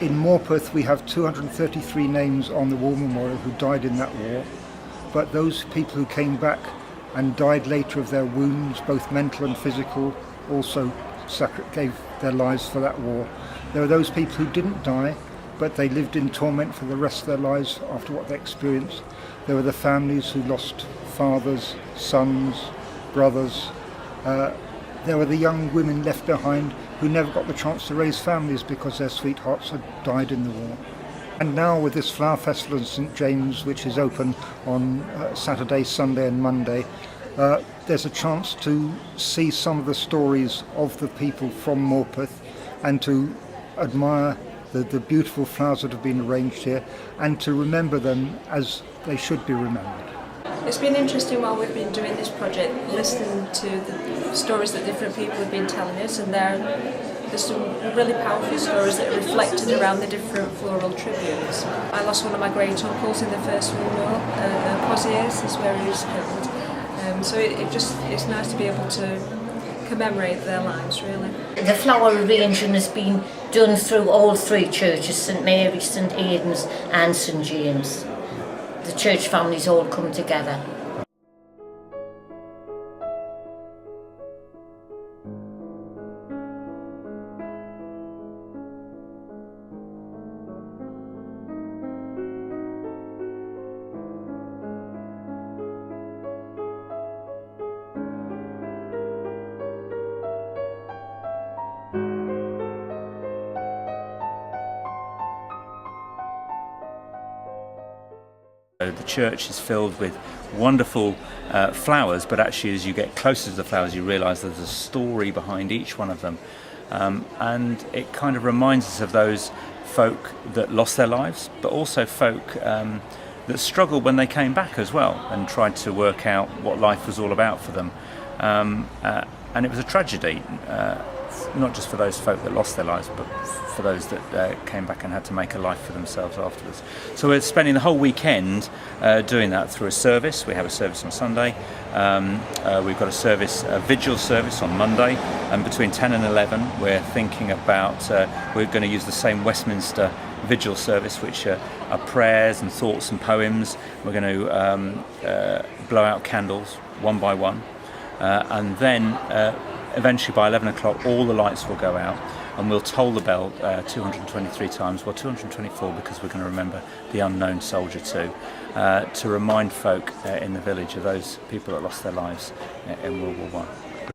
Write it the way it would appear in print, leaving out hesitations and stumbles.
In Morpeth we have 233 names on the war memorial who died in that war, but those people who came back and died later of their wounds, both mental and physical, also gave their lives for that war. There are those people who didn't die, but they lived in torment for the rest of their lives after what they experienced. There were the families who lost fathers, sons, brothers. There were the young women left behind who never got the chance to raise families because their sweethearts had died in the war. And now with this flower festival in St James, which is open on Saturday, Sunday and Monday, there's a chance to see some of the stories of the people from Morpeth and to admire the beautiful flowers that have been arranged here and to remember them as they should be remembered. It's been interesting while we've been doing this project, listening to the stories that different people have been telling us, and there's some really powerful stories that are reflected around the different floral tributes. I lost one of my great uncles in the First World War, Posiers is where he was killed. So it's nice to be able to commemorate their lives, really. The flower arranging has been done through all three churches, St Mary's, St Aidan's and St James. The church families all come together. The church is filled with wonderful flowers, but actually as you get closer to the flowers you realise there's a story behind each one of them, and it kind of reminds us of those folk that lost their lives, but also folk that struggled when they came back as well and tried to work out what life was all about for them, and it was a tragedy, not just for those folk that lost their lives, but for those that came back and had to make a life for themselves afterwards. So we're spending the whole weekend doing that through a service. We have a service on Sunday, we've got a vigil service on Monday, and between 10 and 11 we're thinking about, we're going to use the same Westminster vigil service, which are prayers and thoughts and poems. We're going to blow out candles one by one, and then eventually by 11 o'clock all the lights will go out and we'll toll the bell 223 times, well 224 because we're going to remember the unknown soldier too, to remind folk in the village of those people that lost their lives in World War I.